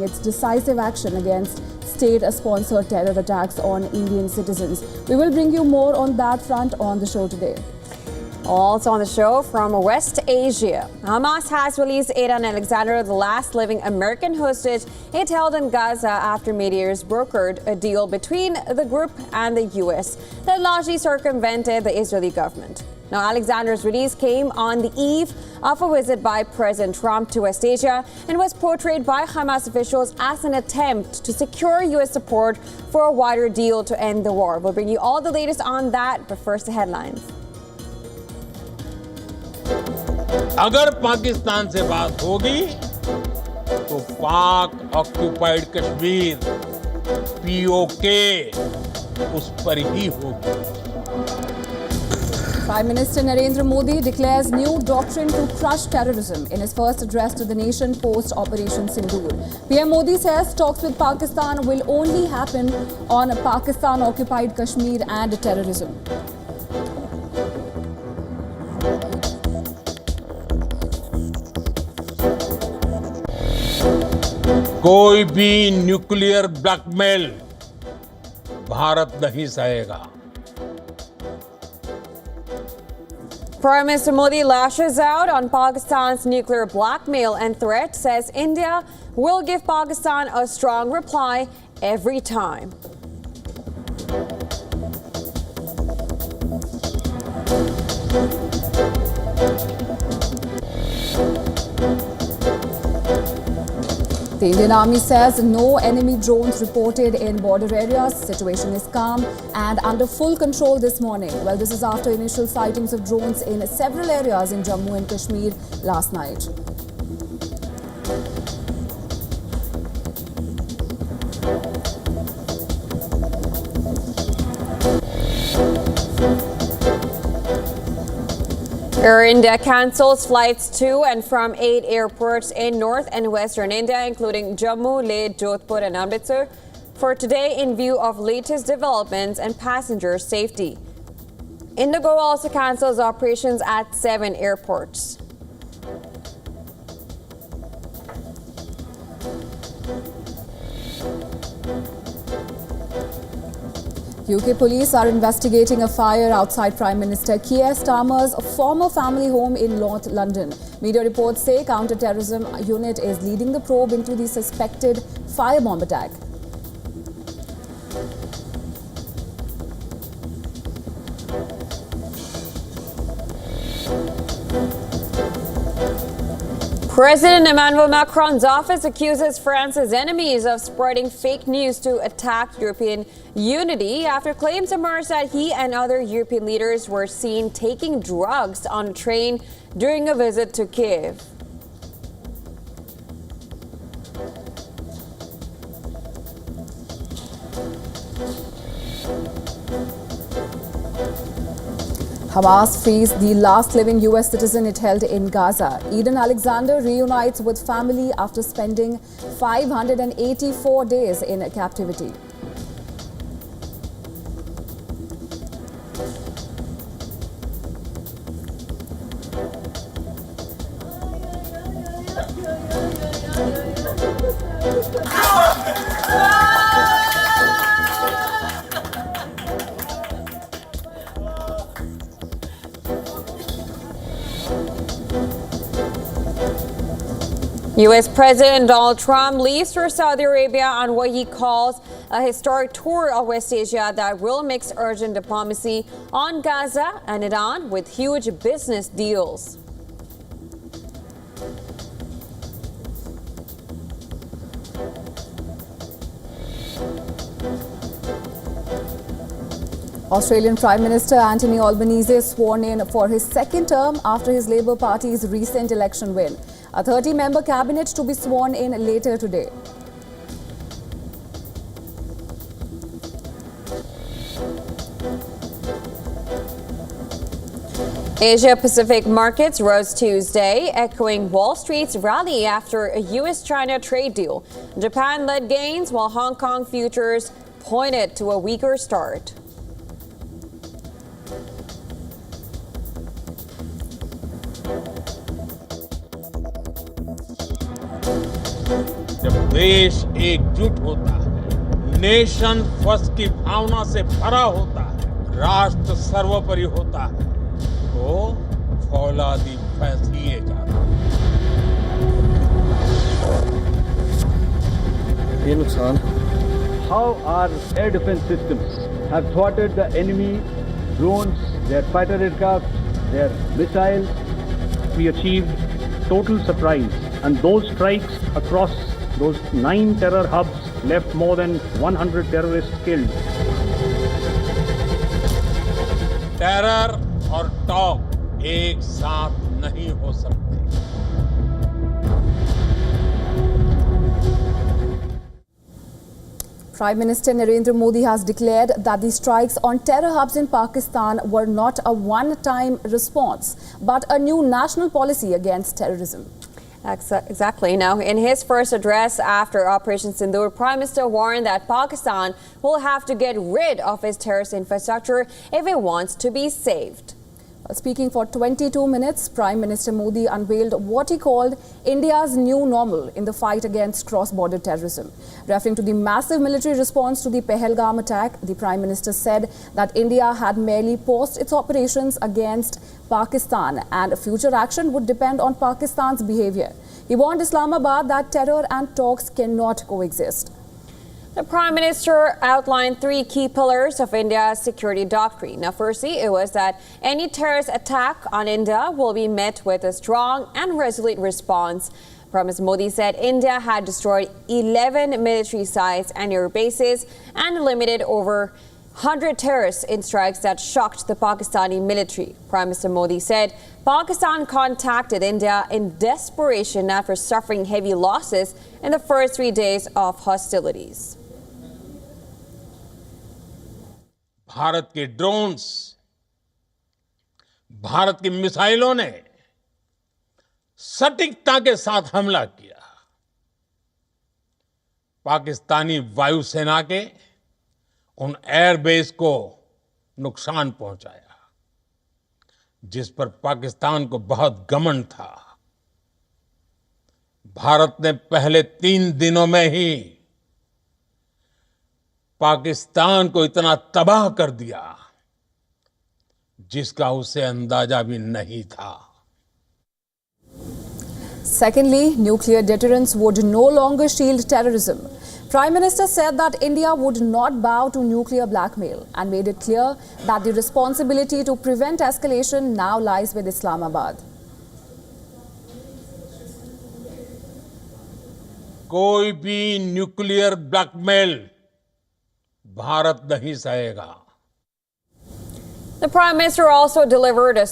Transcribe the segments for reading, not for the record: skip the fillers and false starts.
taking its decisive action against state-sponsored terror attacks on Indian citizens. We will bring you more on that front on the show today. Also on the show from West Asia, Hamas has released Aidan Alexander, the last living American hostage it held in Gaza after mediators brokered a deal between the group and the U.S. that largely circumvented the Israeli government. Now, Alexander's release came on the eve of a visit by President Trump to West Asia and was portrayed by Hamas officials as an attempt to secure U.S. support for a wider deal to end the war. We'll bring you all the latest on that, but first the headlines. अगर पाकिस्तान से बात होगी तो पाक occupied Kashmir PoK उस पर ही होगी. Prime Minister Narendra Modi declares new doctrine to crush terrorism in his first address to the nation post Operation Sindhur. PM Modi says talks with Pakistan will only happen on Pakistan-occupied Kashmir and terrorism. कोई भी nuclear blackmail Bharat नहीं सहेगा. Prime Minister Modi lashes out on Pakistan's nuclear blackmail and threat, says India will give Pakistan a strong reply every time. The Indian Army says no enemy drones reported in border areas. Situation is calm and under full control this morning. Well, this is after initial sightings of drones in several areas in Jammu and Kashmir last night. Air India cancels flights to and from 8 airports in north and western India, including Jammu, Leh, Jodhpur and Amritsar, for today in view of latest developments and passenger safety. Indigo also cancels operations at 7 airports. UK police are investigating a fire outside Prime Minister Keir Starmer's former family home in North London. Media reports say counter-terrorism unit is leading the probe into the suspected firebomb attack. President Emmanuel Macron's office accuses France's enemies of spreading fake news to attack European unity after claims emerged that he and other European leaders were seen taking drugs on a train during a visit to Kiev. Hamas frees the last living U.S. citizen it held in Gaza. Aidan Alexander reunites with family after spending 584 days in captivity. U.S. President Donald Trump leaves for Saudi Arabia on what he calls a historic tour of West Asia that will mix urgent diplomacy on Gaza and Iran with huge business deals. Australian Prime Minister Anthony Albanese is sworn in for his second term after his Labour Party's recent election win. A 30-member cabinet to be sworn in later today. Asia-Pacific markets rose Tuesday, echoing Wall Street's rally after a U.S.-China trade deal. Japan led gains, while Hong Kong futures pointed to a weaker start. जब देश एकजुट होता है, nation first की भावना से भरा होता है, राष्ट्र सर्वोपरि होता है, तो फौलादी फैसलिए जाता है। ये नुकसान How our air defense systems have thwarted the enemy drones, their fighter aircraft, their missiles. We achieved total surprise, and those strikes across those 9 terror hubs left more than 100 terrorists killed. Terror और talk एक साथ नहीं हो सकते। Prime Minister Narendra Modi has declared that the strikes on terror hubs in Pakistan were not a one-time response, but a new national policy against terrorism. Exactly. Now, in his first address after Operation Sindhur, Prime Minister warned that Pakistan will have to get rid of its terrorist infrastructure if it wants to be saved. Speaking for 22 minutes, Prime Minister Modi unveiled what he called India's new normal in the fight against cross-border terrorism. Referring to the massive military response to the Pahalgam attack, the Prime Minister said that India had merely paused its operations against Pakistan and future action would depend on Pakistan's behavior. He warned Islamabad that terror and talks cannot coexist. The Prime Minister outlined 3 key pillars of India's security doctrine. Now, firstly, it was that any terrorist attack on India will be met with a strong and resolute response. Prime Minister Modi said India had destroyed 11 military sites and air bases and eliminated over 100 terrorists in strikes that shocked the Pakistani military. Prime Minister Modi said Pakistan contacted India in desperation after suffering heavy losses in the first 3 days of hostilities. Bharat के drones, Bharat की मिसाइलों ने सटीकता के साथ हमला किया। पाकिस्तानी वायुसेना के उन एयरबेस को नुकसान पहुंचाया, जिस पर पाकिस्तान को बहुत घमंड था। भारत ने पहले 3 दिनों में ही पाकिस्तान को इतना तबाह कर दिया, जिसका उसे अंदाजा भी नहीं था। Secondly, nuclear deterrence would no longer shield terrorism. Prime Minister said that India would not bow to nuclear blackmail and made it clear that the responsibility to prevent escalation now lies with Islamabad. कोई भी nuclear blackmail Bharat नहीं सहेगा। The Prime Minister also delivered a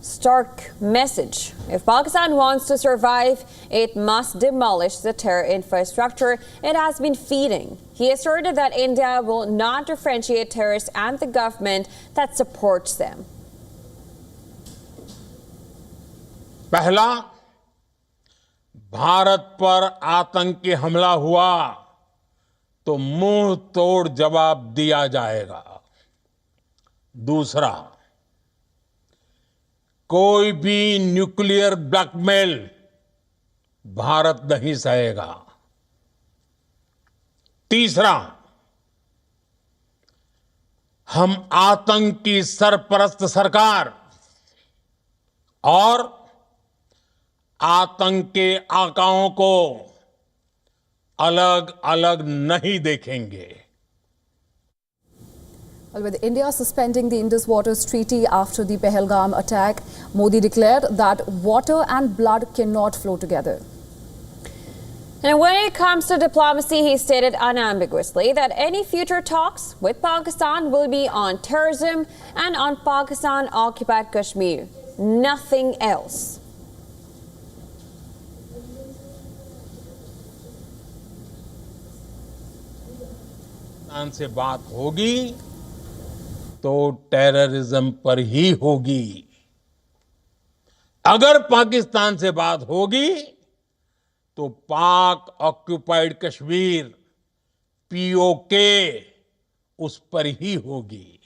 stark message. If Pakistan wants to survive, it must demolish the terror infrastructure it has been feeding. He asserted that India will not differentiate terrorists and the government that supports them. पहला, भारत पर आतंकी हमला हुआ तो मुंह तोड़ जवाब दिया जाएगा। दूसरा, कोई भी न्यूक्लियर ब्लैकमेल भारत नहीं सहेगा। तीसरा, हम आतंक की सरपरस्त सरकार और आतंक के आकाओं को अलग अलग नहीं देखेंगे। Well, with India suspending the Indus Waters Treaty after the Pahalgam attack, Modi declared that water and blood cannot flow together. And when it comes to diplomacy, he stated unambiguously that any future talks with Pakistan will be on terrorism and on Pakistan-occupied Kashmir. Nothing else. Pakistan से बात होगी तो terrorism पर ही होगी। अगर पाकिस्तान से बात होगी तो पाक ऑक्युपाइड कश्मीर पीओके उस पर ही होगी।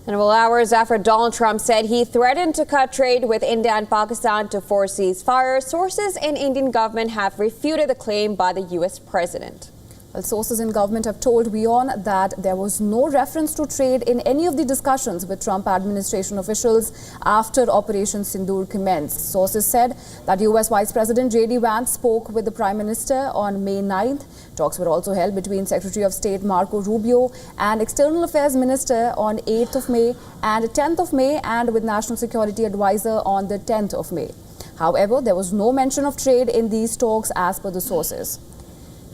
And well, hours after Donald Trump said he threatened to cut trade with India and Pakistan to force ceasefire, sources in Indian government have refuted the claim by the U.S. president. Well, sources in government have told WION that there was no reference to trade in any of the discussions with Trump administration officials after Operation Sindhur commenced. Sources said that U.S. Vice President J.D. Vance spoke with the Prime Minister on May 9th. Talks were also held between Secretary of State Marco Rubio and External Affairs Minister on 8th of May and 10th of May, and with National Security Advisor on the 10th of May. However, there was no mention of trade in these talks as per the sources.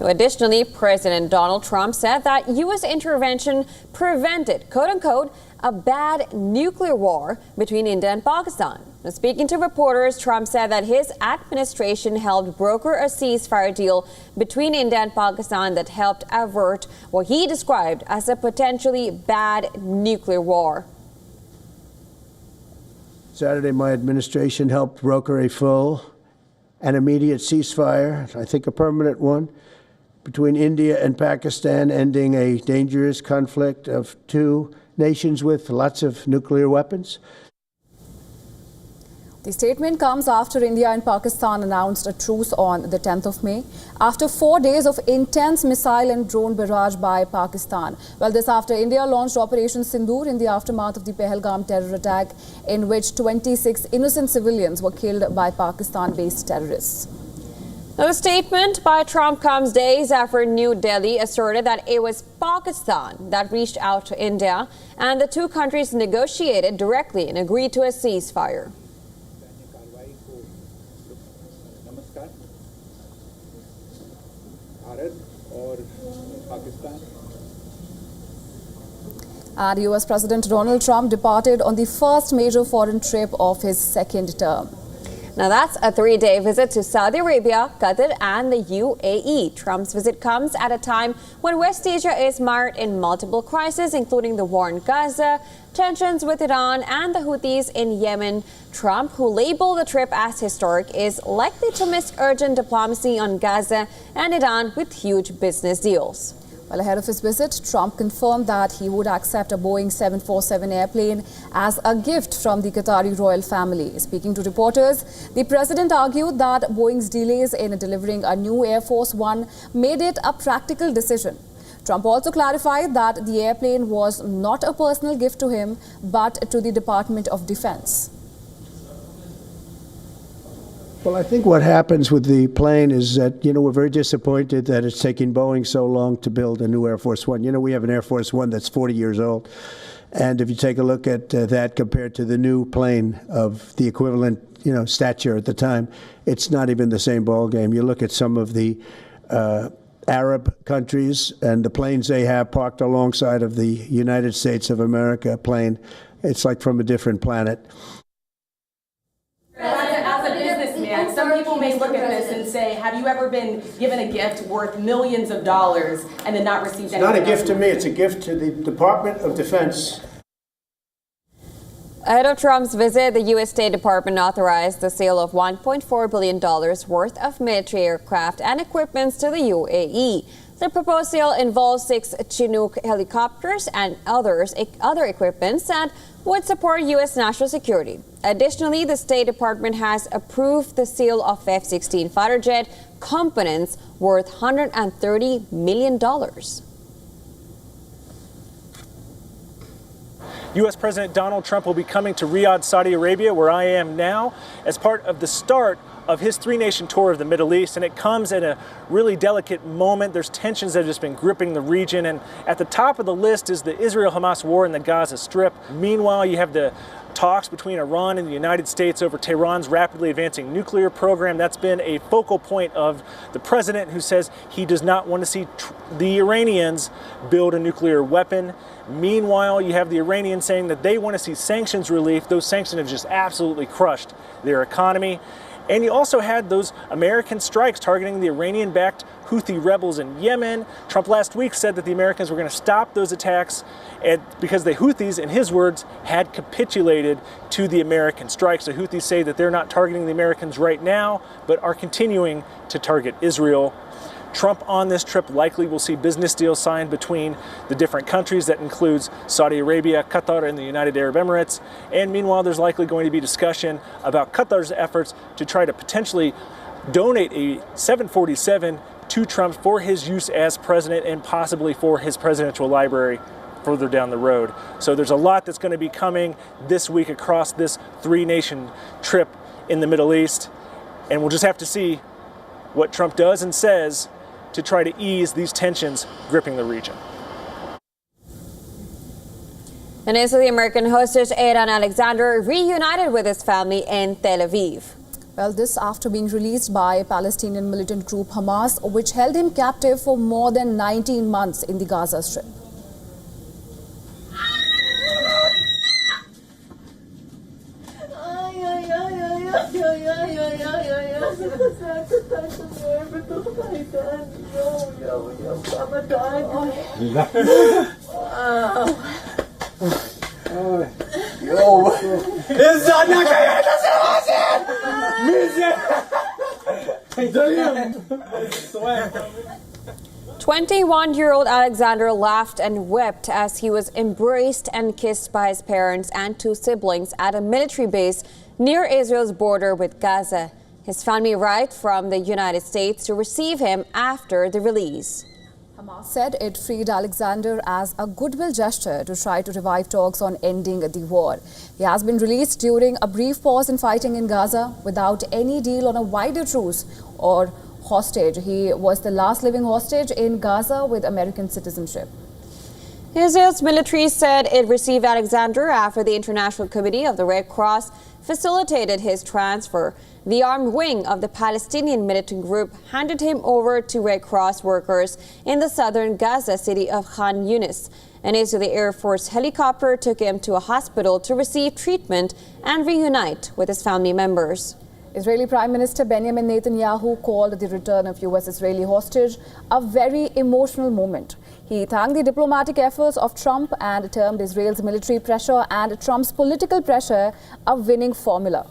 Additionally, President Donald Trump said that U.S. intervention prevented, quote-unquote, a bad nuclear war between India and Pakistan. Now, speaking to reporters, Trump said that his administration helped broker a ceasefire deal between India and Pakistan that helped avert what he described as a potentially bad nuclear war. Saturday, my administration helped broker a full and immediate ceasefire, I think a permanent one, between India and Pakistan, ending a dangerous conflict of two nations with lots of nuclear weapons. The statement comes after India and Pakistan announced a truce on the 10th of May, after 4 days of intense missile and drone barrage by Pakistan. Well, this after India launched Operation Sindhur in the aftermath of the Pahalgam terror attack, in which 26 innocent civilians were killed by Pakistan-based terrorists. Now, the statement by Trump comes days after New Delhi asserted that it was Pakistan that reached out to India and the two countries negotiated directly and agreed to a ceasefire. And US President Donald Trump departed on the first major foreign trip of his second term. Now, that's a 3-day visit to Saudi Arabia, Qatar, and the UAE. Trump's visit comes at a time when West Asia is mired in multiple crises, including the war in Gaza, tensions with Iran, and the Houthis in Yemen. Trump, who labeled the trip as historic, is likely to miss urgent diplomacy on Gaza and Iran with huge business deals. Well, ahead of his visit, Trump confirmed that he would accept a Boeing 747 airplane as a gift from the Qatari royal family. Speaking to reporters, the president argued that Boeing's delays in delivering a new Air Force One made it a practical decision. Trump also clarified that the airplane was not a personal gift to him, but to the Department of Defense. Well, I think what happens with the plane is that, we're very disappointed that it's taking Boeing so long to build a new Air Force One. We have an Air Force One that's 40 years old. And if you take a look at that compared to the new plane of the equivalent, stature at the time, it's not even the same ballgame. You look at some of the Arab countries and the planes they have parked alongside of the United States of America plane. It's like from a different planet. Some people may look at this and say, have you ever been given a gift worth millions of dollars and then not received anything? It's not a gift to me, it's a gift to the Department of Defense. Ahead of Trump's visit, the U.S. State Department authorized the sale of $1.4 billion worth of military aircraft and equipment to the UAE. The proposed sale involves 6 Chinook helicopters and other equipment that would support U.S. national security. Additionally, the State Department has approved the sale of F-16 fighter jet components worth $130 million. U.S. President Donald Trump will be coming to Riyadh, Saudi Arabia, where I am now, as part of the start of his 3-nation tour of the Middle East, and it comes at a really delicate moment. There's tensions that have just been gripping the region, and at the top of the list is the Israel-Hamas war in the Gaza Strip. Meanwhile, you have the talks between Iran and the United States over Tehran's rapidly advancing nuclear program. That's been a focal point of the president, who says he does not want to see the Iranians build a nuclear weapon. Meanwhile, you have the Iranians saying that they want to see sanctions relief. Those sanctions have just absolutely crushed their economy. And you also had those American strikes targeting the Iranian-backed Houthi rebels in Yemen. Trump last week said that the Americans were going to stop those attacks because the Houthis, in his words, had capitulated to the American strikes. The Houthis say that they're not targeting the Americans right now, but are continuing to target Israel. Trump on this trip likely will see business deals signed between the different countries. That includes Saudi Arabia, Qatar, and the United Arab Emirates. And meanwhile, there's likely going to be discussion about Qatar's efforts to try to potentially donate a 747 to Trump for his use as president and possibly for his presidential library further down the road. So there's a lot that's going to be coming this week across this three-nation trip in the Middle East. And we'll just have to see what Trump does and says to try to ease these tensions gripping the region. And is the American hostage Aaron Alexander reunited with his family in Tel Aviv? Well, this after being released by Palestinian militant group Hamas, which held him captive for more than 19 months in the Gaza Strip. "21-year-old Alexander laughed and wept as he was embraced and kissed by his parents and two siblings at a military base near Israel's border with Gaza. His family arrived from the United States to receive him after the release. Hamas said it freed Alexander as a goodwill gesture to try to revive talks on ending the war. He has been released during a brief pause in fighting in Gaza without any deal on a wider truce or hostage. He was the last living hostage in Gaza with American citizenship. Israel's military said it received Alexander after the International Committee of the Red Cross facilitated his transfer. The armed wing of the Palestinian militant group handed him over to Red Cross workers in the southern Gaza city of Khan Yunis. An Israeli Air Force helicopter took him to a hospital to receive treatment and reunite with his family members. Israeli Prime Minister Benjamin Netanyahu called the return of US-Israeli hostage a very emotional moment. He thanked the diplomatic efforts of Trump and termed Israel's military pressure and Trump's political pressure a winning formula.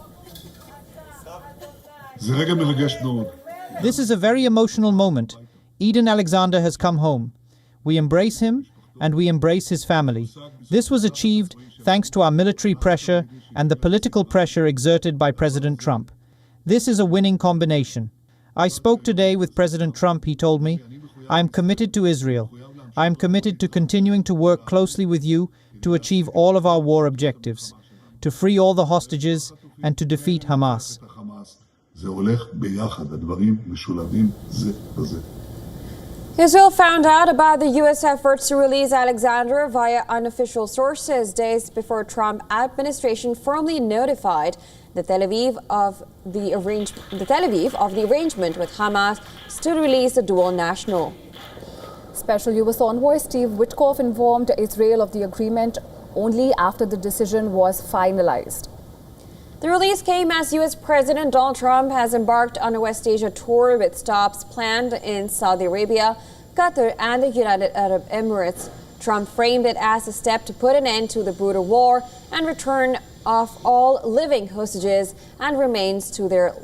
This is a very emotional moment. Eden Alexander has come home. We embrace him and we embrace his family. This was achieved thanks to our military pressure and the political pressure exerted by President Trump. This is a winning combination. I spoke today with President Trump. He told me, I am committed to Israel. I am committed to continuing to work closely with you to achieve all of our war objectives, to free all the hostages and to defeat Hamas. Israel found out about the U.S. efforts to release Alexander via unofficial sources days before Trump administration formally notified the Tel Aviv of the arrangement with Hamas to release the dual national. Special U.S. Envoy Steve Witkoff informed Israel of the agreement only after the decision was finalized. The release came as U.S. President Donald Trump has embarked on a West Asia tour with stops planned in Saudi Arabia, Qatar, and the United Arab Emirates. Trump framed it as a step to put an end to the brutal war and return of all living hostages and remains to their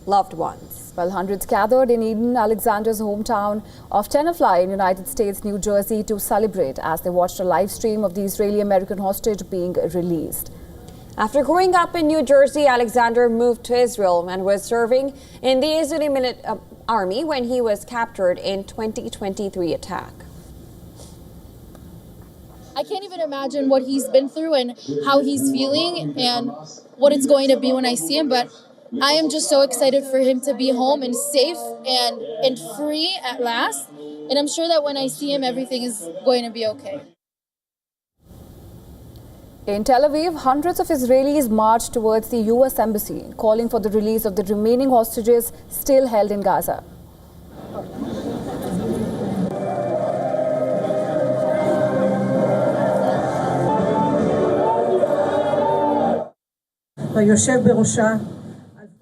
loved ones. Well, hundreds gathered in Eden Alexander's hometown of Tenafly in United States, New Jersey to celebrate as they watched a live stream of the Israeli-American hostage being released. After growing up in New Jersey, Alexander moved to Israel and was serving in the Israeli army when he was captured in 2023 attack. I can't even imagine what he's been through and how he's feeling and what it's going to be when I see him, but I am just so excited for him to be home and safe and free at last. And I'm sure that when I see him, everything is going to be okay. In Tel Aviv, hundreds of Israelis marched towards the U.S. Embassy, calling for the release of the remaining hostages still held in Gaza.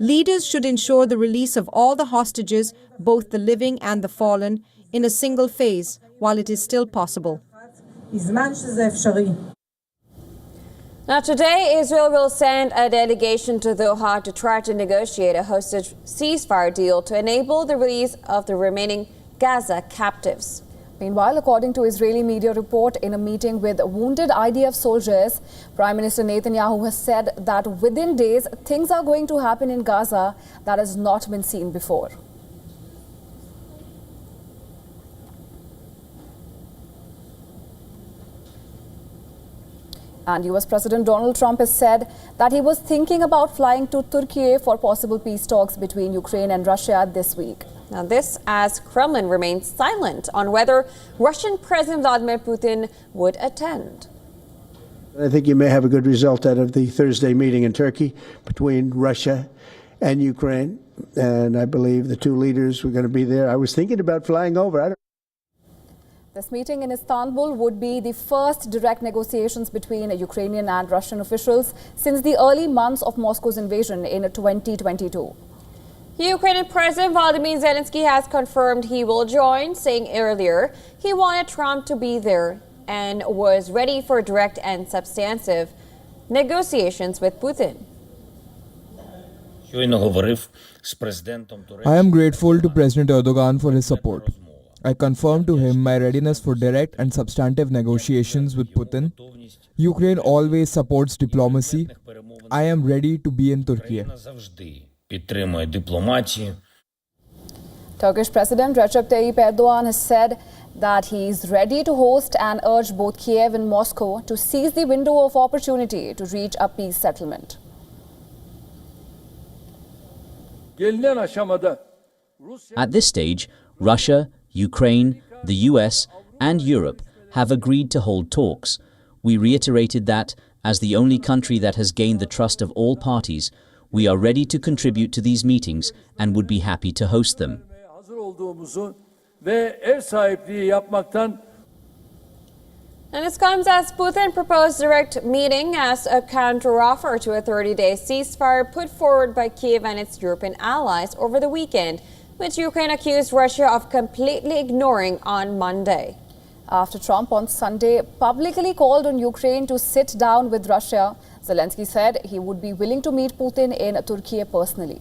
Leaders should ensure the release of all the hostages, both the living and the fallen, in a single phase while it is still possible. Now today, Israel will send a delegation to Doha to try to negotiate a hostage ceasefire deal to enable the release of the remaining Gaza captives. Meanwhile, according to Israeli media report, in a meeting with wounded IDF soldiers, Prime Minister Netanyahu has said that within days, things are going to happen in Gaza that has not been seen before. And US President Donald Trump has said that he was thinking about flying to Turkey for possible peace talks between Ukraine and Russia this week. Now this as Kremlin remains silent on whether Russian President Vladimir Putin would attend. I think you may have a good result out of the Thursday meeting in Turkey between Russia and Ukraine. And I believe the two leaders were going to be there. I was thinking about flying over. This meeting in Istanbul would be the first direct negotiations between Ukrainian and Russian officials since the early months of Moscow's invasion in 2022. Ukrainian President Volodymyr Zelensky has confirmed he will join, saying earlier he wanted Trump to be there and was ready for direct and substantive negotiations with Putin. I am grateful to President Erdogan for his support. I confirmed to him my readiness for direct and substantive negotiations with Putin. Ukraine always supports diplomacy. I am ready to be in Turkey. Turkish President Recep Tayyip Erdogan has said that he is ready to host and urged both Kiev and Moscow to seize the window of opportunity to reach a peace settlement. At this stage, Russia, Ukraine, the US and Europe have agreed to hold talks. We reiterated that, as the only country that has gained the trust of all parties, we are ready to contribute to these meetings and would be happy to host them. And this comes as Putin proposed direct meeting as a counteroffer to a 30-day ceasefire put forward by Kiev and its European allies over the weekend, which Ukraine accused Russia of completely ignoring on Monday. After Trump on Sunday publicly called on Ukraine to sit down with Russia, Zelensky said he would be willing to meet Putin in Turkey personally.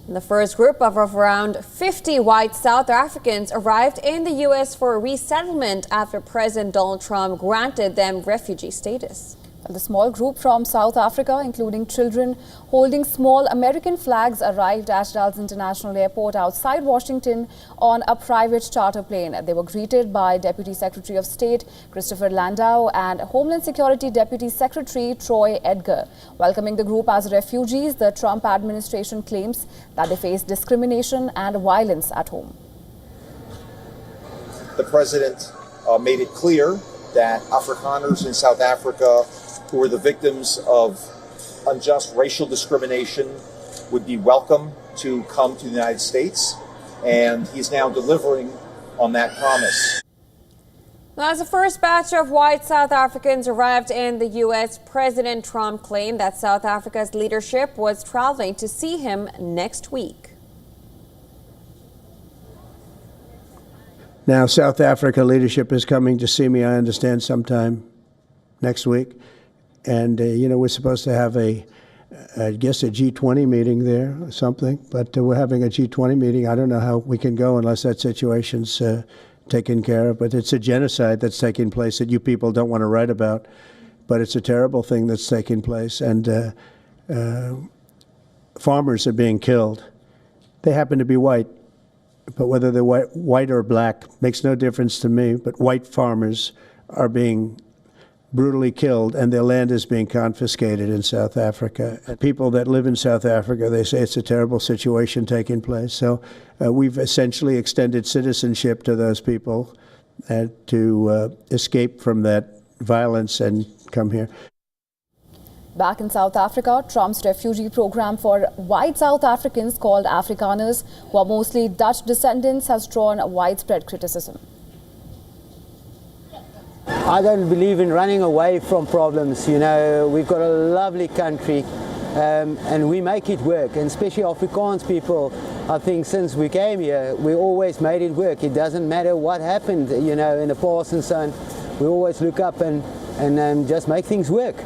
The first group of around 50 white South Africans arrived in the U.S. for resettlement after President Donald Trump granted them refugee status. The small group from South Africa, including children holding small American flags, arrived at Dallas International Airport outside Washington on a private charter plane. They were greeted by Deputy Secretary of State Christopher Landau and Homeland Security Deputy Secretary Troy Edgar. Welcoming the group as refugees, the Trump administration claims that they face discrimination and violence at home. The president made it clear that Afrikaners in South Africa who were the victims of unjust racial discrimination would be welcome to come to the United States, and he's now delivering on that promise. As the first batch of white South Africans arrived in the U.S., President Trump claimed that South Africa's leadership was traveling to see him next week. Now, South Africa leadership is coming to see me, I understand, sometime next week. And, we're supposed to have I guess a G20 meeting there or something. But we're having a G20 meeting. I don't know how we can go unless that situation's taken care of. But it's a genocide that's taking place that you people don't want to write about. But it's a terrible thing that's taking place. And farmers are being killed. They happen to be white. But whether they're white or black makes no difference to me. But white farmers are being brutally killed, and their land is being confiscated in South Africa. And people that live in South Africa, they say it's a terrible situation taking place. So we've essentially extended citizenship to those people to escape from that violence and come here. Back in South Africa, Trump's refugee program for white South Africans called Afrikaners, who are mostly Dutch descendants, has drawn widespread criticism. I don't believe in running away from problems. We've got a lovely country and we make it work. And especially Afrikaans people, I think since we came here, we always made it work. It doesn't matter what happened, in the past and so on. We always look up and just make things work.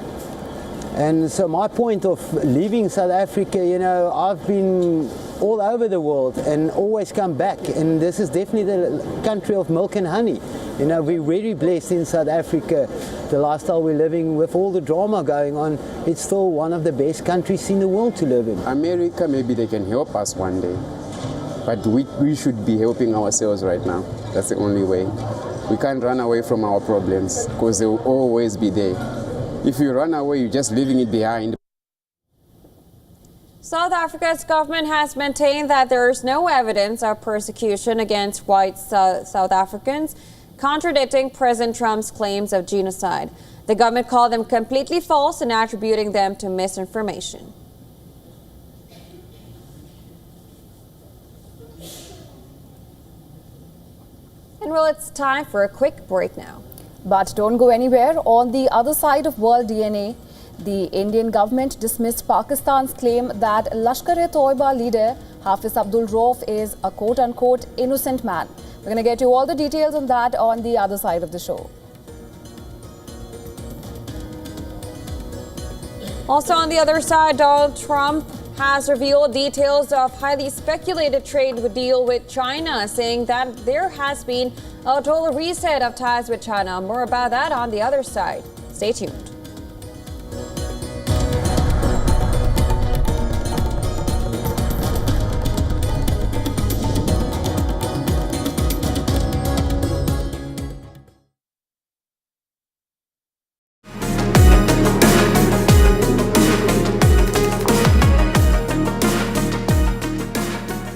And so my point of leaving South Africa, you know, I've been all over the world and always come back, and this is definitely the country of milk and honey. You know, we're very blessed in South Africa. The lifestyle we're living with all the drama going on, it's still one of the best countries in the world to live in. America, maybe they can help us one day, but we should be helping ourselves right now. That's the only way. We can't run away from our problems because they will always be there. If you run away, you're just leaving it behind. South Africa's government has maintained that there is no evidence of persecution against white South Africans, contradicting President Trump's claims of genocide. The government called them completely false and attributing them to misinformation. And well, it's time for a quick break now. But don't go anywhere. On the other side of World DNA, the Indian government dismissed Pakistan's claim that Lashkar-e-Toiba leader Hafiz Abdul Rauf is a quote-unquote innocent man. We're going to get you all the details on that on the other side of the show. Also on the other side, Donald Trump has revealed details of highly speculated trade deal with China, saying that there has been a total reset of ties with China. More about that on the other side. Stay tuned.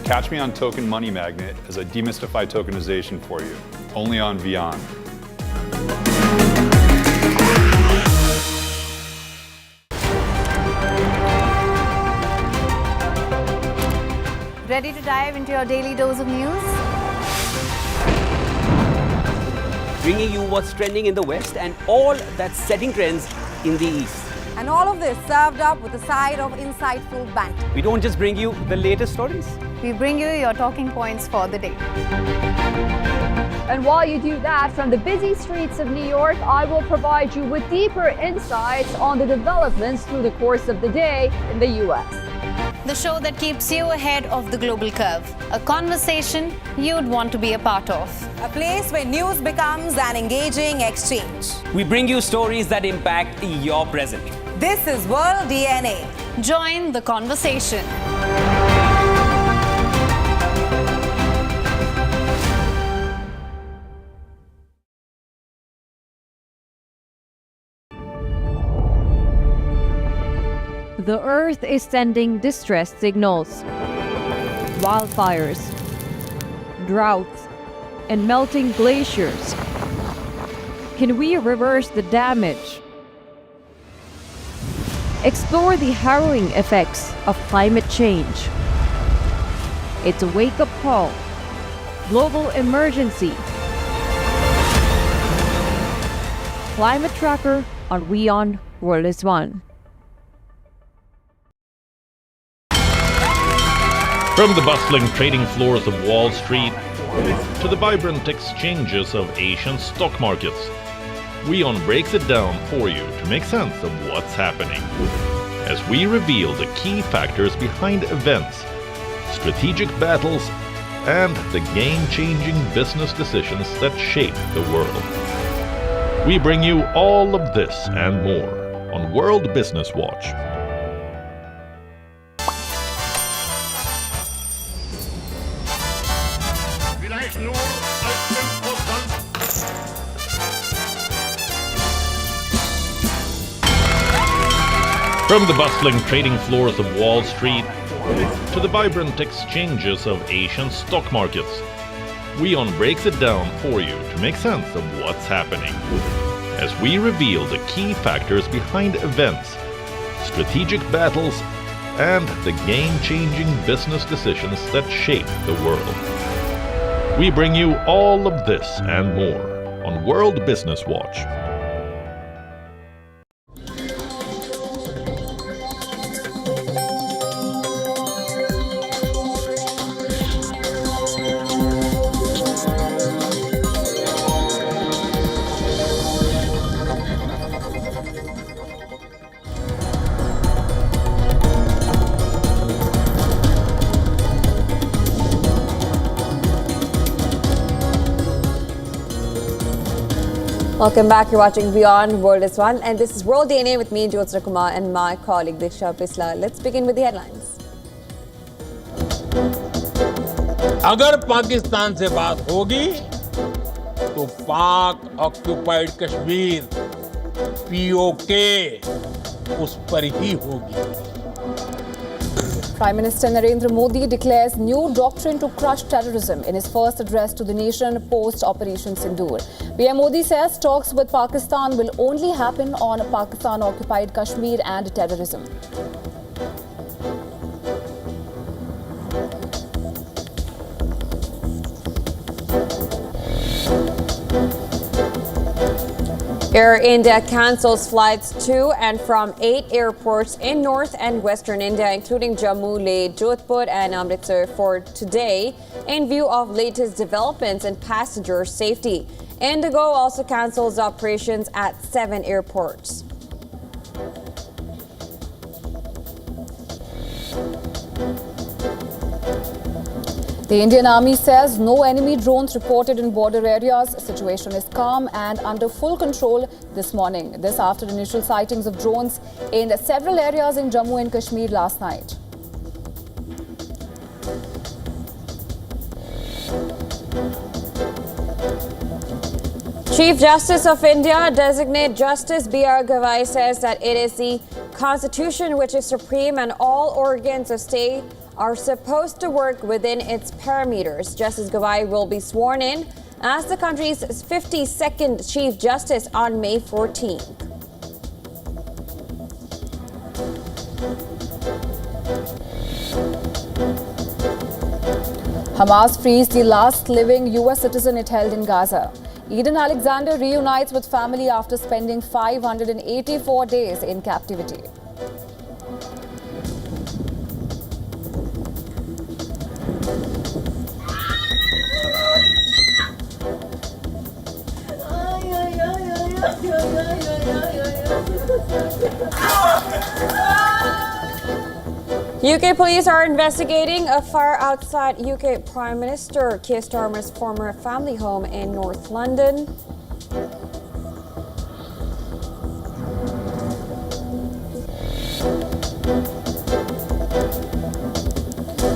Catch me on Token Money Magnet as I demystify tokenization for you, only on WION. Ready to dive into your daily dose of news? Bringing you what's trending in the West and all that's setting trends in the East. And all of this served up with a side of insightful banter. We don't just bring you the latest stories. We bring you your talking points for the day. And while you do that, from the busy streets of New York, I will provide you with deeper insights on the developments through the course of the day in the U.S. The show that keeps you ahead of the global curve. A conversation you'd want to be a part of. A place where news becomes an engaging exchange. We bring you stories that impact your present. This is World DNA. Join the conversation. The Earth is sending distress signals. Wildfires, droughts, and melting glaciers. Can we reverse the damage? Explore the harrowing effects of climate change. It's a wake-up call. Global emergency. Climate Tracker on WION World is One. From the bustling trading floors of Wall Street to the vibrant exchanges of Asian stock markets, WION breaks it down for you to make sense of what's happening. As we reveal the key factors behind events, strategic battles, and the game-changing business decisions that shape the world. We bring you all of this and more on World Business Watch. From the bustling trading floors of Wall Street to the vibrant exchanges of Asian stock markets, WION breaks it down for you to make sense of what's happening. As we reveal the key factors behind events, strategic battles, and the game-changing business decisions that shape the world. We bring you all of this and more on World Business Watch. Welcome back. You're watching WION World is One, and this is World DNA with me, Jyotsna Kumar, and my colleague Diksha Pisla. Let's begin with the headlines. अगर पाकिस्तान से बात होगी तो पाक occupied Kashmir PoK उस पर ही होगी. Prime Minister Narendra Modi declares new doctrine to crush terrorism in his first address to the nation post-Operation Sindhur. PM Modi says talks with Pakistan will only happen on Pakistan-occupied Kashmir and terrorism. Air India cancels flights to and from 8 airports in north and western India, including Jammu, Leh, Jodhpur and Amritsar for today, in view of latest developments in passenger safety. Indigo also cancels operations at 7 airports. The Indian Army says no enemy drones reported in border areas. Situation is calm and under full control this morning. This after initial sightings of drones in several areas in Jammu and Kashmir last night. Chief Justice of India, designate Justice B.R. Gavai, says that it is the Constitution which is supreme and all organs of state are supposed to work within its parameters. Justice Gavai will be sworn in as the country's 52nd Chief Justice on May 14th. Hamas frees the last living U.S. citizen it held in Gaza. Eden Alexander reunites with family after spending 584 days in captivity. UK police are investigating a fire outside UK Prime Minister Keir Starmer's former family home in North London.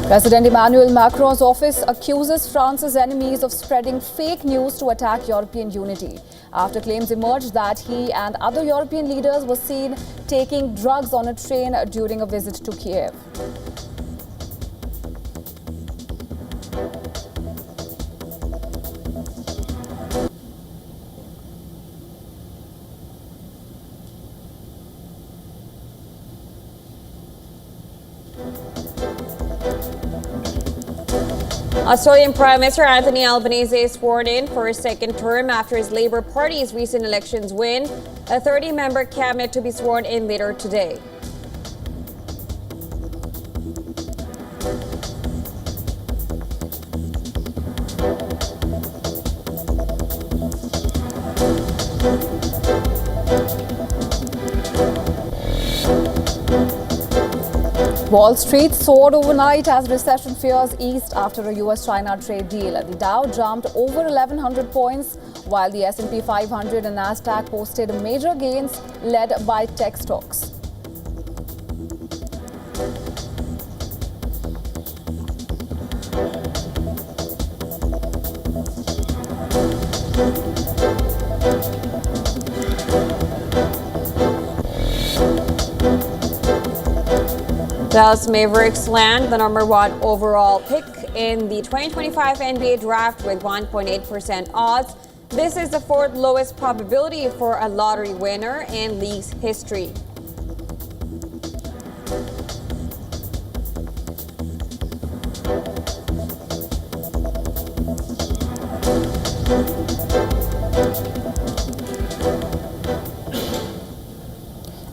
President Emmanuel Macron's office accuses France's enemies of spreading fake news to attack European unity, after claims emerged that he and other European leaders were seen taking drugs on a train during a visit to Kiev. Australian Prime Minister Anthony Albanese is sworn in for his second term after his Labour Party's recent elections win. A 30-member cabinet to be sworn in later today. Wall Street soared overnight as recession fears eased after a US-China trade deal. The Dow jumped over 1,100 points, while the S&P 500 and Nasdaq posted major gains led by tech stocks. Dallas Mavericks land the #1 overall pick in the 2025 NBA draft with 1.8% odds. This is the 4th lowest probability for a lottery winner in league's history.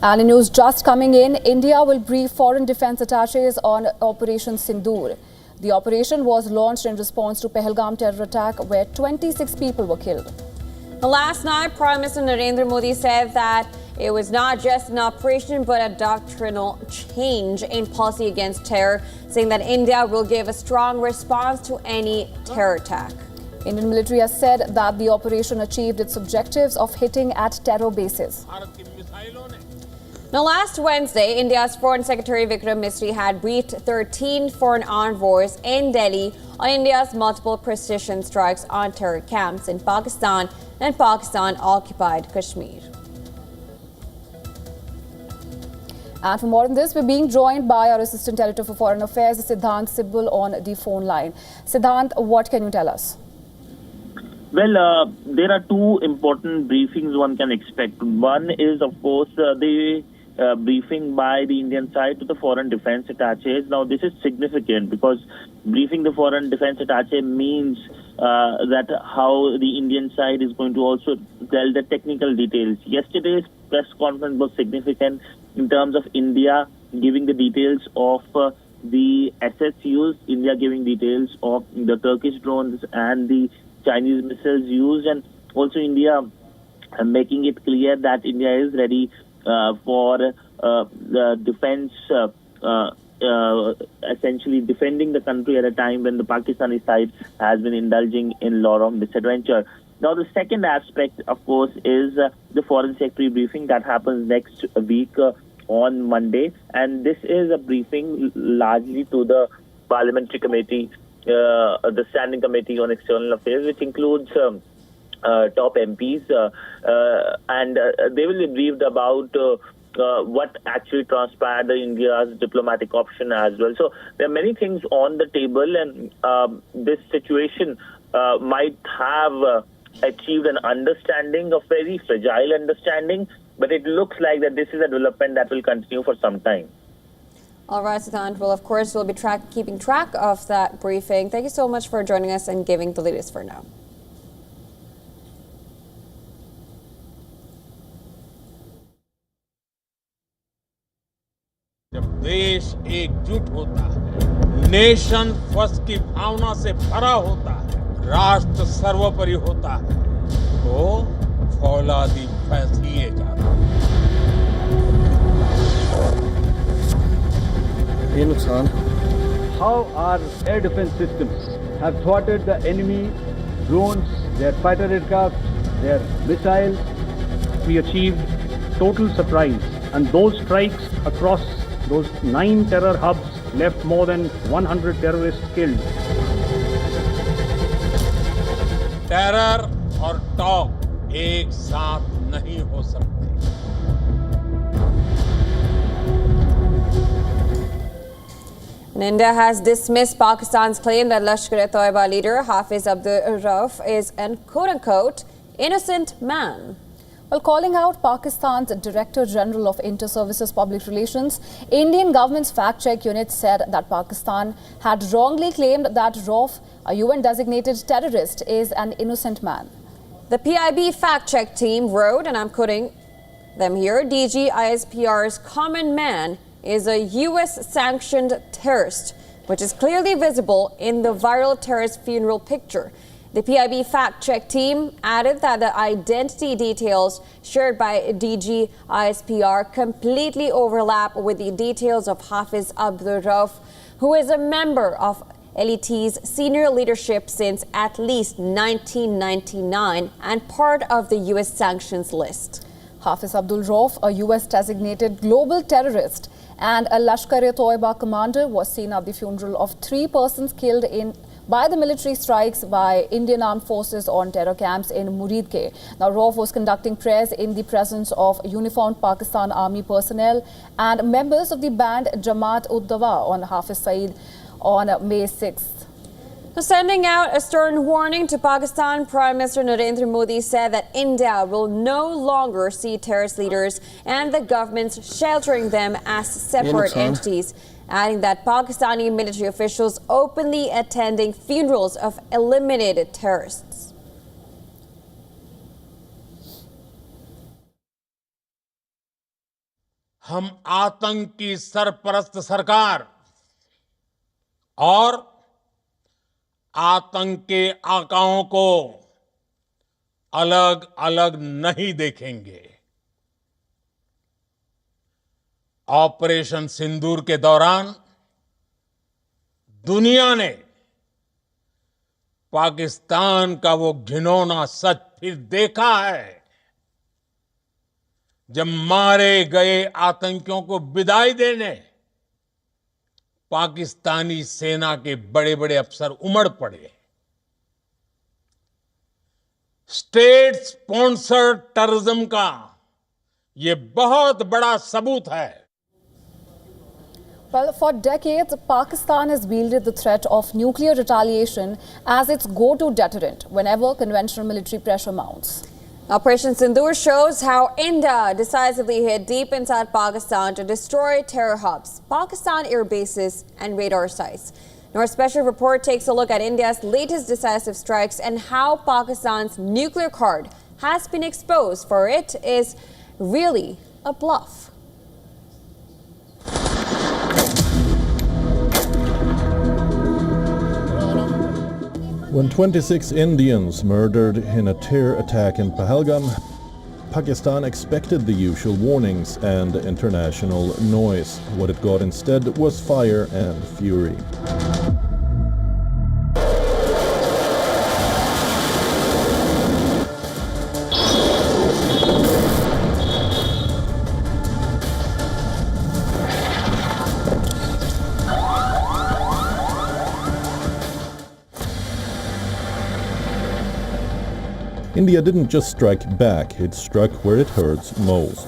And in news just coming in, India will brief foreign defense attaches on Operation Sindhur. The operation was launched in response to Pahalgam terror attack where 26 people were killed. Last night, Prime Minister Narendra Modi said that it was not just an operation but a doctrinal change in policy against terror, saying that India will give a strong response to any terror attack. Indian military has said that the operation achieved its objectives of hitting at terror bases. Now, last Wednesday, India's Foreign Secretary Vikram Misri had briefed 13 foreign envoys in Delhi on India's multiple precision strikes on terror camps in Pakistan and Pakistan-occupied Kashmir. And for more on this, we're being joined by our Assistant Editor for Foreign Affairs, Siddhant Sibbal, on the phone line. Siddhant, what can you tell us? Well, there are two important briefings one can expect. One is, of course, the briefing by the Indian side to the foreign defense attaches. Now, this is significant because briefing the foreign defense attache means that how the Indian side is going to also tell the technical details. Yesterday's press conference was significant in terms of India giving the details of the assets used, India giving details of the Turkish drones and the Chinese missiles used, and also India making it clear that India is ready for the defense, essentially defending the country at a time when the Pakistani side has been indulging in a lot of misadventure. Now, the second aspect, of course, is the Foreign Secretary briefing that happens next week on Monday, and this is a briefing largely to the Parliamentary Committee, the Standing Committee on External Affairs, which includes top MPs, and they will be briefed about what actually transpired in India's diplomatic option as well. So there are many things on the table, and this situation might have achieved an understanding, a very fragile understanding, but it looks like that this is a development that will continue for some time. All right, Siddhant. Well, of course, we'll be keeping track of that briefing. Thank you so much for joining us and giving the latest for now. जब देश एकजुट होता है, nation first की भावना से भरा होता है, राष्ट्र सर्वोपरि होता है, तो फौलादी फैसले जाता है। ये नुकसान how our air defense systems have thwarted the enemy drones, their fighter aircraft, their missiles. We achieved total surprise, and those strikes across those 9 terror hubs left more than 100 terrorists killed. Terror और talk एक साथ नहीं हो सकते। And India has dismissed Pakistan's claim that Lashkar-e-Toiba leader Hafiz Abdul Rauf is an quote-unquote innocent man. Well, calling out Pakistan's Director General of Inter-Services Public Relations, Indian government's fact-check unit said that Pakistan had wrongly claimed that Rauf, a UN-designated terrorist, is an innocent man. The PIB fact-check team wrote, and I'm quoting them here, DG ISPR's common man is a US-sanctioned terrorist, which is clearly visible in the viral terrorist funeral picture. The PIB fact-check team added that the identity details shared by DG ISPR completely overlap with the details of Hafiz Abdul Rauf, who is a member of LET's senior leadership since at least 1999 and part of the US sanctions list. Hafiz Abdul Rauf, a US-designated global terrorist and a Lashkar-e-Toiba commander, was seen at the funeral of 3 persons killed by the military strikes by Indian armed forces on terror camps in Muridke. Now, Rauf was conducting prayers in the presence of uniformed Pakistan Army personnel and members of the band Jamaat-ud-Dawa on Hafiz Saeed on May 6th. Sending out a stern warning to Pakistan, Prime Minister Narendra Modi said that India will no longer see terrorist leaders and the governments sheltering them as separate entities, adding that Pakistani military officials openly attending funerals of eliminated terrorists. हम आतंक की सरपरस्त सरकार और आतंक के आकाओं को अलग अलग नहीं देखेंगे। ऑपरेशन सिंदूर के दौरान दुनिया ने पाकिस्तान का वो घिनौना सच फिर देखा है जब मारे गए आतंकियों को विदाई देने पाकिस्तानी सेना के बड़े-बड़े अफसर उमड़ पड़े। स्टेट स्पॉन्सर्ड टेररिज्म का ये बहुत बड़ा सबूत है। Well, for decades, Pakistan has wielded the threat of nuclear retaliation as its go-to deterrent whenever conventional military pressure mounts. Operation Sindhur shows how India decisively hit deep inside Pakistan to destroy terror hubs, Pakistan air bases and radar sites. Our special report takes a look at India's latest decisive strikes and how Pakistan's nuclear card has been exposed, for it is really a bluff. When 26 Indians murdered in a terror attack in Pahalgam, Pakistan expected the usual warnings and international noise. What it got instead was fire and fury. India didn't just strike back, it struck where it hurts most.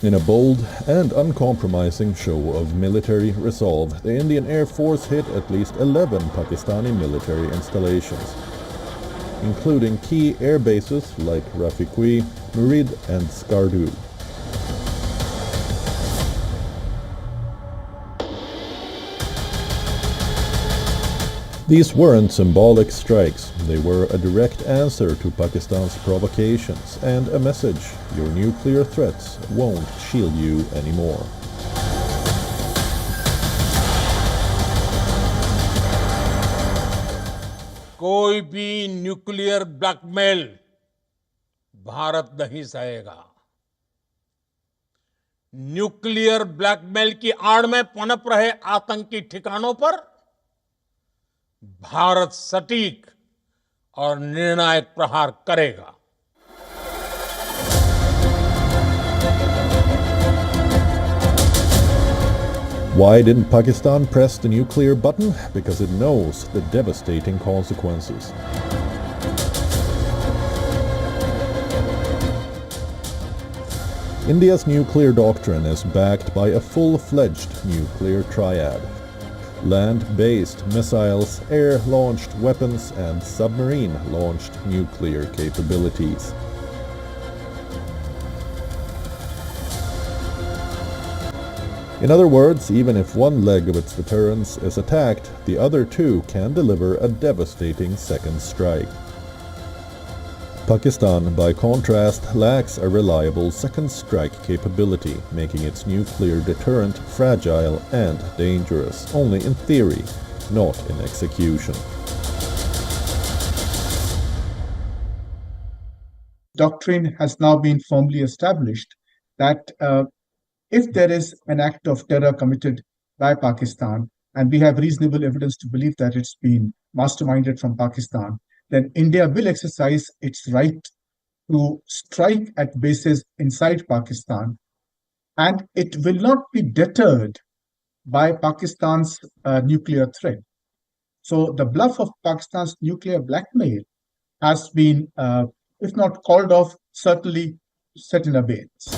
In a bold and uncompromising show of military resolve, the Indian Air Force hit at least 11 Pakistani military installations, including key air bases like Rafiqui, Murid and Skardu. These weren't symbolic strikes, they were a direct answer to Pakistan's provocations and a message: your nuclear threats won't shield you anymore. कोई भी nuclear blackmail Bharat नहीं सहेगा। Nuclear blackmail की आड़ में पनप रहे आतंकी ठिकानों पर भारत सटीक और निर्णायक प्रहार करेगा। Why didn't Pakistan press the nuclear button? Because it knows the devastating consequences. India's nuclear doctrine is backed by a full-fledged nuclear triad. Land-based missiles, air-launched weapons and submarine-launched nuclear capabilities. In other words, even if one leg of its deterrence is attacked, the other two can deliver a devastating second strike. Pakistan, by contrast, lacks a reliable second strike capability, making its nuclear deterrent fragile and dangerous, only in theory, not in execution. Doctrine has now been firmly established that if there is an act of terror committed by Pakistan, and we have reasonable evidence to believe that it's been masterminded from Pakistan, then India will exercise its right to strike at bases inside Pakistan, and it will not be deterred by Pakistan's nuclear threat. So the bluff of Pakistan's nuclear blackmail has been, if not called off, certainly set in abeyance.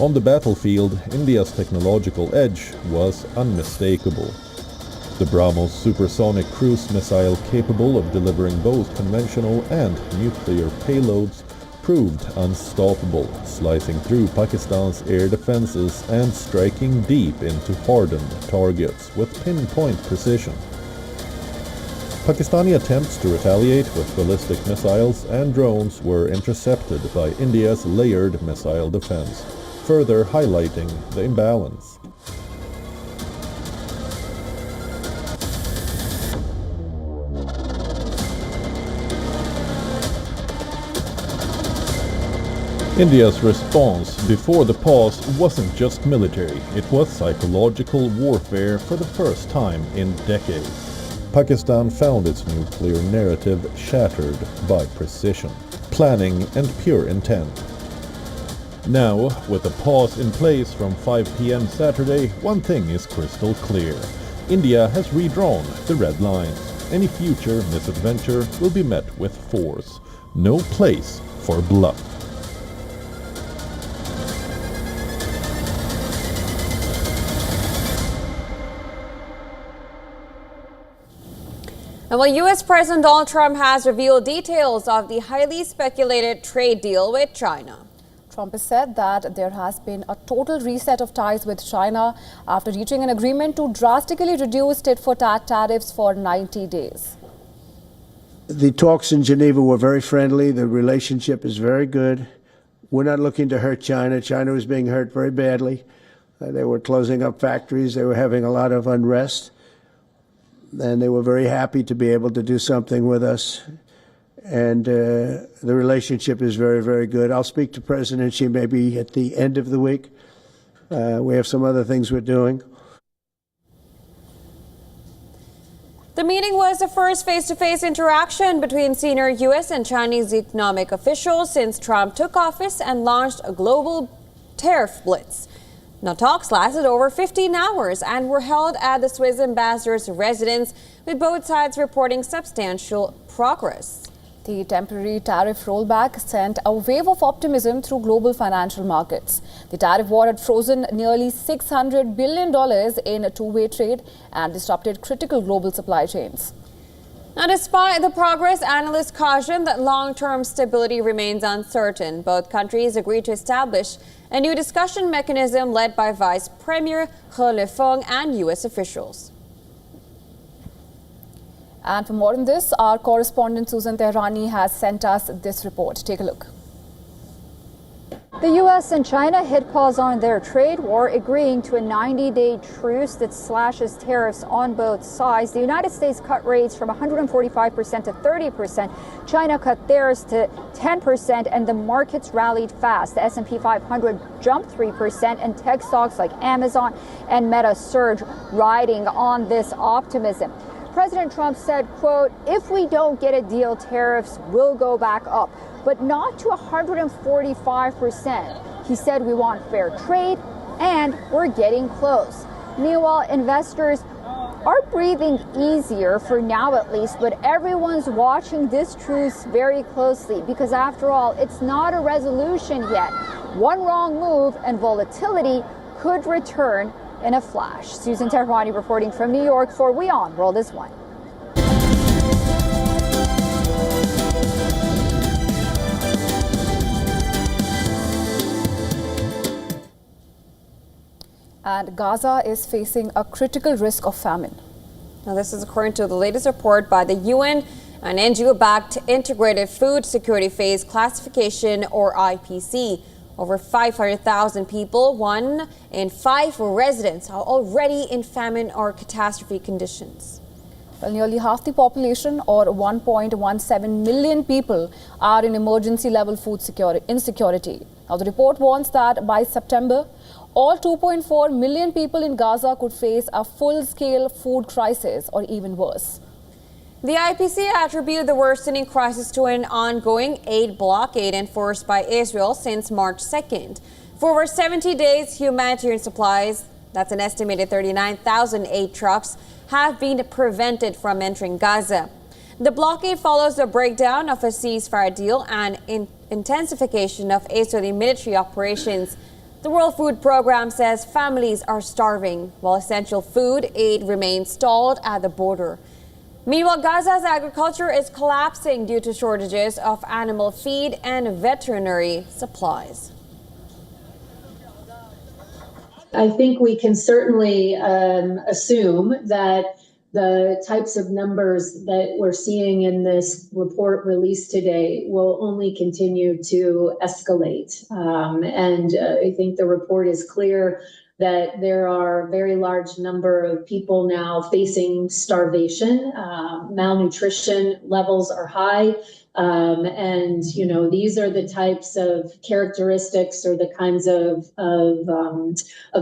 On the battlefield, India's technological edge was unmistakable. The BrahMos supersonic cruise missile, capable of delivering both conventional and nuclear payloads, proved unstoppable, slicing through Pakistan's air defenses and striking deep into hardened targets with pinpoint precision. Pakistani attempts to retaliate with ballistic missiles and drones were intercepted by India's layered missile defense, further highlighting the imbalance. India's response before the pause wasn't just military, it was psychological warfare for the first time in decades. Pakistan found its nuclear narrative shattered by precision, planning and pure intent. Now, with a pause in place from 5 p.m. Saturday, one thing is crystal clear. India has redrawn the red lines. Any future misadventure will be met with force. No place for bluff. And while U.S. President Donald Trump has revealed details of the highly speculated trade deal with China. Trump has said that there has been a total reset of ties with China after reaching an agreement to drastically reduce tit-for-tat tariffs for 90 days. The talks in Geneva were very friendly. The relationship is very good. We're not looking to hurt China. China was being hurt very badly. They were closing up factories. They were having a lot of unrest. And they were very happy to be able to do something with us. And the relationship is very, very good. I'll speak to President Xi maybe at the end of the week. We have some other things we're doing. The meeting was the first face-to-face interaction between senior U.S. and Chinese economic officials since Trump took office and launched a global tariff blitz. Now, talks lasted over 15 hours and were held at the Swiss ambassador's residence, with both sides reporting substantial progress. The temporary tariff rollback sent a wave of optimism through global financial markets. The tariff war had frozen nearly $600 billion in two-way trade and disrupted critical global supply chains. Now, despite the progress, analysts caution that long-term stability remains uncertain. Both countries agreed to establish a new discussion mechanism led by Vice Premier He Lifeng and U.S. officials. And for more on this, our correspondent Susan Tehrani has sent us this report. Take a look. The U.S. and China hit pause on their trade war, agreeing to a 90-day truce that slashes tariffs on both sides. The United States cut rates from 145% to 30%. China cut theirs to 10%, and the markets rallied fast. The S&P 500 jumped 3%, and tech stocks like Amazon and Meta surged, riding on this optimism. President Trump said, quote, "If we don't get a deal, tariffs will go back up, but not to 145%. He said, "We want fair trade, and we're getting close." Meanwhile, investors are breathing easier for now at least, but everyone's watching this truce very closely because after all, it's not a resolution yet. One wrong move and volatility could return in a flash. Susan Tehrani reporting from New York for WION World is One. And Gaza is facing a critical risk of famine. Now, this is according to the latest report by the UN, an NGO-backed Integrated Food Security Phase Classification, or IPC. Over 500,000 people, 1 in 5 residents, are already in famine or catastrophe conditions. Well, nearly half the population, or 1.17 million people, are in emergency level food insecurity. Now, the report warns that by September, all 2.4 million people in Gaza could face a full-scale food crisis or even worse. The IPC attributed the worsening crisis to an ongoing aid blockade enforced by Israel since March 2nd. For over 70 days, humanitarian supplies, that's an estimated 39,000 aid trucks, have been prevented from entering Gaza. The blockade follows the breakdown of a ceasefire deal and intensification of Israeli military operations. The World Food Program says families are starving, while essential food aid remains stalled at the border. Meanwhile, Gaza's agriculture is collapsing due to shortages of animal feed and veterinary supplies. I think we can certainly assume that the types of numbers that we're seeing in this report released today will only continue to escalate. And I think the report is clear that there are a very large number of people now facing starvation. Malnutrition levels are high. And, you know, these are the types of characteristics or the kinds of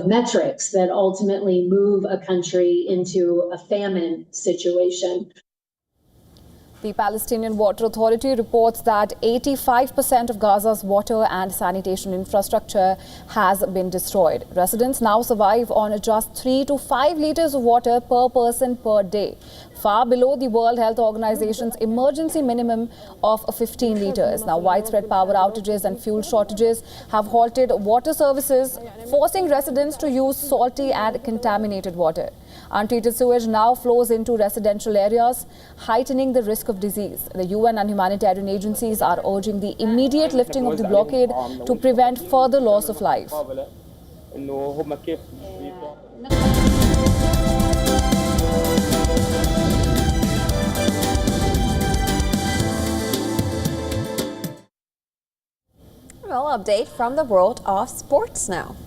metrics that ultimately move a country into a famine situation. The Palestinian Water Authority reports that 85% of Gaza's water and sanitation infrastructure has been destroyed. Residents now survive on just 3 to 5 liters of water per person per day, far below the World Health Organization's emergency minimum of 15 liters. Now, widespread power outages and fuel shortages have halted water services, forcing residents to use salty and contaminated water. Untreated sewage now flows into residential areas, heightening the risk of disease. The UN and humanitarian agencies are urging the immediate lifting of the blockade to prevent further loss of life. Well, update from the world of sports now.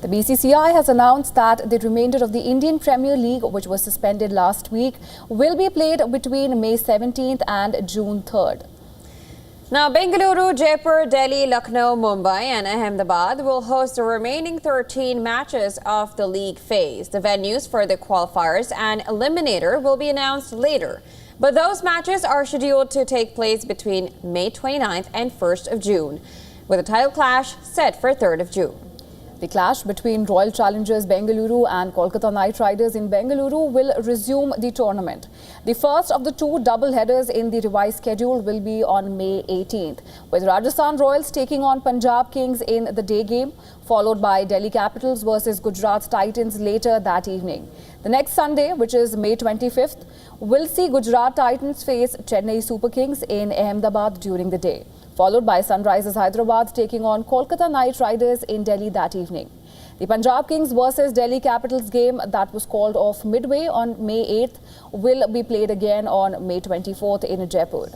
The BCCI has announced that the remainder of the Indian Premier League, which was suspended last week, will be played between May 17th and June 3rd. Now, Bengaluru, Jaipur, Delhi, Lucknow, Mumbai and Ahmedabad will host the remaining 13 matches of the league phase. The venues for the qualifiers and eliminator will be announced later. But those matches are scheduled to take place between May 29th and 1st of June, with a title clash set for 3rd of June. The clash between Royal Challengers Bengaluru and Kolkata Knight Riders in Bengaluru will resume the tournament. The first of the two double headers in the revised schedule will be on May 18th, with Rajasthan Royals taking on Punjab Kings in the day game, followed by Delhi Capitals versus Gujarat Titans later that evening. The next Sunday, which is May 25th, will see Gujarat Titans face Chennai Super Kings in Ahmedabad during the day, followed by Sunrisers Hyderabad taking on Kolkata Knight Riders in Delhi that evening. The Punjab Kings versus Delhi Capitals game that was called off midway on May 8th will be played again on May 24th in Jaipur.